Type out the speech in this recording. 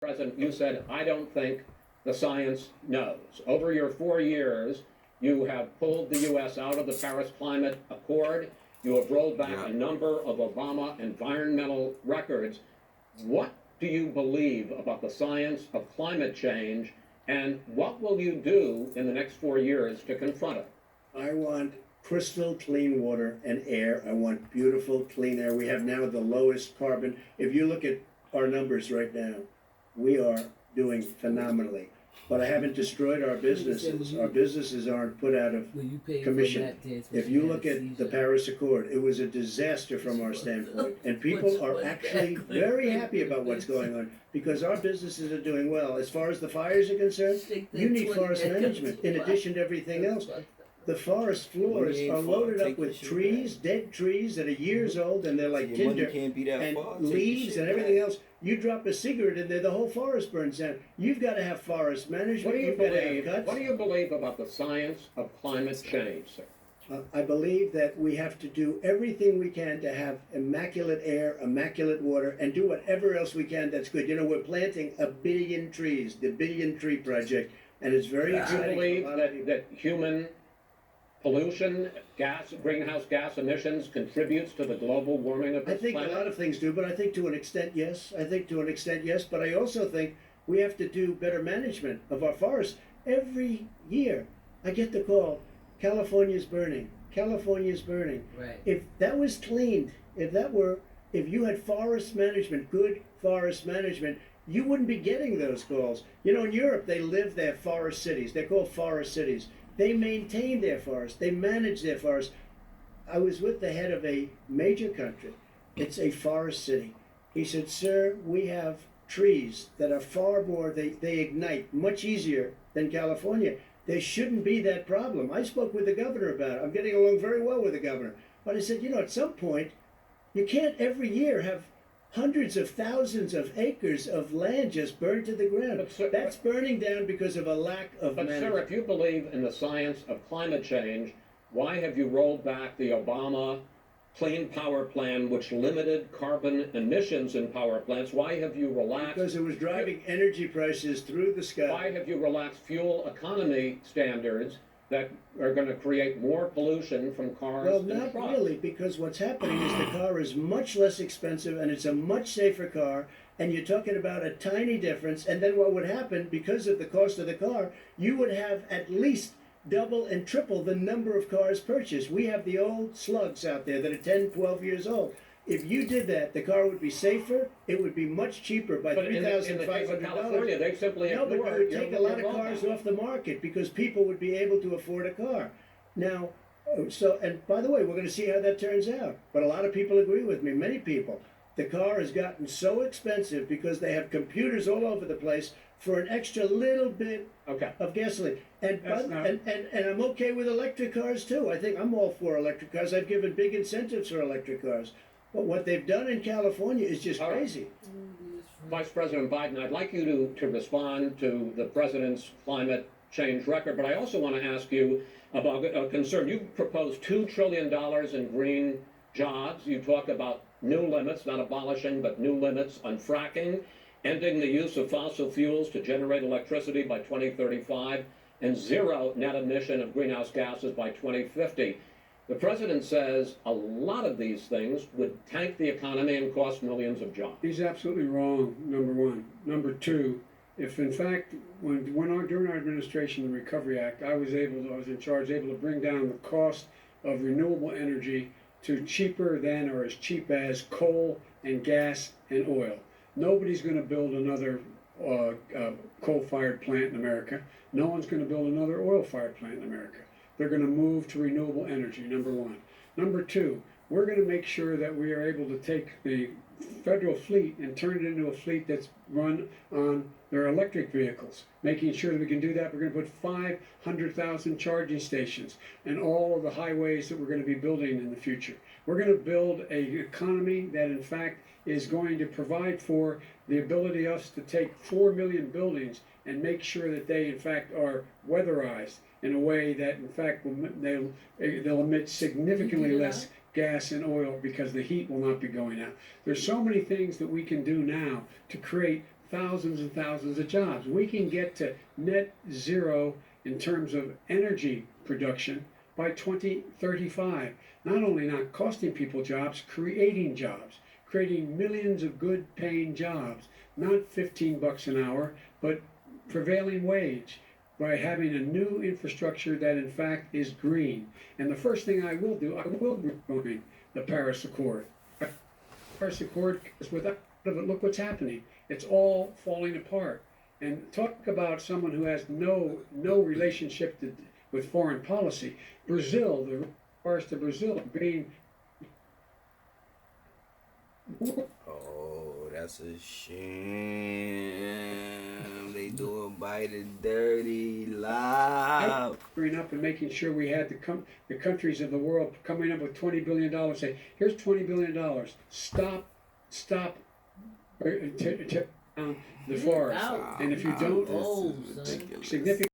President, you said, I don't think the science knows. Over your 4 years, you have pulled the U.S. out of the Paris Climate Accord. You have rolled back a number of Obama environmental records. What do you believe about the science of climate change, and what will you do in the next 4 years to confront it? I want crystal clean water and air. I want beautiful clean air. We have now the lowest carbon. If you look at our numbers right now, we are doing phenomenally. But I haven't destroyed our businesses. Our businesses aren't put out of commission. If you look at the Paris Accord, it was a disaster from our standpoint. And people are actually very happy about what's going on because our businesses are doing well. As far as the fires are concerned, you need forest management in addition to everything else. The forest floors are loaded up with trees, dead trees that are years old, and they're like tinder, and leaves and everything else. You drop a cigarette in there, the whole forest burns down. You've got to have forest management. What do you believe about the science of climate change, sir? I believe that we have to do everything we can to have immaculate air, immaculate water, and do whatever else we can that's good. You know, we're planting 1 billion trees, the Billion Tree Project, and it's very exciting. Do you believe that human pollution, greenhouse gas emissions contributes to the global warming of this planet? I think a lot of things do, but I think to an extent, yes. But I also think we have to do better management of our forests. Every year, I get the call, California's burning. Right. If that was cleaned, if you had forest management, good forest management, you wouldn't be getting those calls. You know, in Europe, they have forest cities. They're called forest cities. They maintain their forests. They manage their forests. I was with the head of a major country. It's a forest city. He said, sir, we have trees that are far more, they ignite much easier than California. There shouldn't be that problem. I spoke with the governor about it. I'm getting along very well with the governor. But I said, you know, at some point, you can't every year have hundreds of thousands of acres of land just burned to the ground. That's burning down because of a lack of management. But, sir, if you believe in the science of climate change, why have you rolled back the Obama Clean Power Plan, which limited carbon emissions in power plants? Why have you relaxed? Because it was driving energy prices through the sky. Why have you relaxed fuel economy standards that are going to create more pollution from cars Well, and not trucks? really, because what's happening is the car is much less expensive and it's a much safer car, and you're talking about a tiny difference. And then what would happen, because of the cost of the car, you would have at least double and triple the number of cars purchased. We have the old slugs out there that are 10, 12 years old. If you did that, the car would be safer. It would be much cheaper by $3,500. California, they simply No, but you would take a lot of wrong. cars off the market because people would be able to afford a car. Now, and by the way, we're going to see how that turns out. But a lot of people agree with me. Many people. The car has gotten so expensive because they have computers all over the place for an extra little bit of gasoline. And I'm okay with electric cars too. I think I'm all for electric cars. I've given big incentives for electric cars. But what they've done in California is just crazy. Vice President Biden, I'd like you to respond to the president's climate change record, but I also want to ask you about a concern. You proposed $2 trillion in green jobs. You talk about new limits, not abolishing, but new limits on fracking, ending the use of fossil fuels to generate electricity by 2035, and zero net emission of greenhouse gases by 2050. The president says a lot of these things would tank the economy and cost millions of jobs. He's absolutely wrong, number one. Number two, if in fact, during our administration, the Recovery Act, I was in charge, able to bring down the cost of renewable energy to cheaper than or as cheap as coal and gas and oil. Nobody's going to build another coal-fired plant in America. No one's going to build another oil-fired plant in America. They're going to move to renewable energy, number one. Number two, we're going to make sure that we are able to take the federal fleet and turn it into a fleet that's run on their electric vehicles. Making sure that we can do that, we're going to put 500,000 charging stations in all of the highways that we're going to be building in the future. We're going to build an economy that in fact is going to provide for the ability of us to take 4 million buildings and make sure that they in fact are weatherized in a way that in fact they'll emit significantly less gas and oil because the heat will not be going out. There's so many things that we can do now to create thousands and thousands of jobs. We can get to net zero in terms of energy production by 2035. Not only not costing people jobs, creating millions of good paying jobs, not $15 an hour, but prevailing wage, by having a new infrastructure that in fact is green. And the first thing I will do, I will join the Paris Accord. Paris Accord, because without it, look what's happening. It's all falling apart. And talk about someone who has no relationship with foreign policy. Brazil, the forest of Brazil being. Oh, that's a shame. They doing Biden dirty loud. Up and making sure we had the countries of the world coming up with $20 billion. Say, here's $20 billion. Stop down the forest. Out. And if you don't, Oh, This is ridiculous. significant.